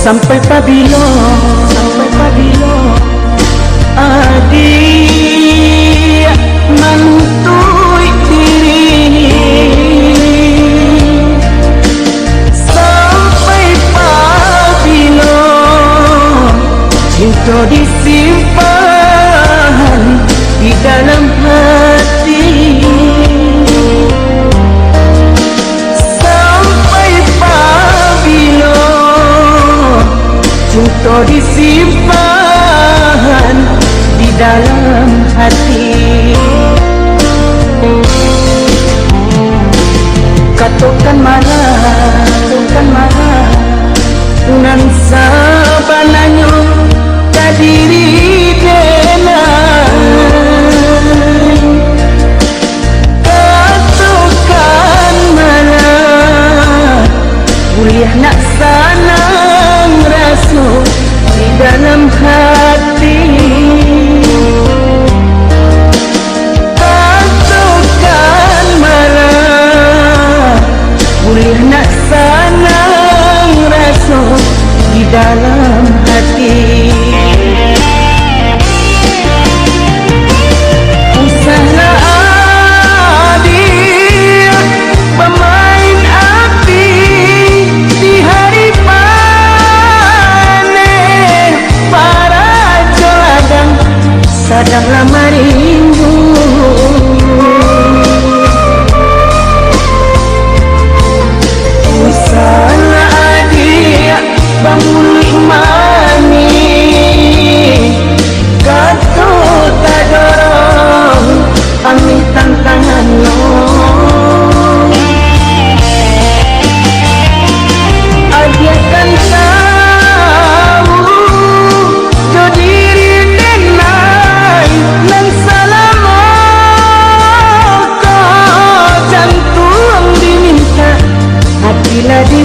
sampai pabilo adik mantui diri sampai pabilo cinta disimpan di dalam hati sampai pabilo cinta disimpan di dalam hati. Katakan marah nan sabananyo kadiri denai. Katakan marah kuliah nak sanang rasu di dalam hati. Katakan marah kuliah nak sanang rasu di dalam hati. Usahlah adik pemain api di hari panen para joladang sadanglah merindu. Usahlah adik bangun mani kata tak dorong ambil tantangan lo. Adik kan tahu jo diri denai nan salah kau jantung diminta hatilah di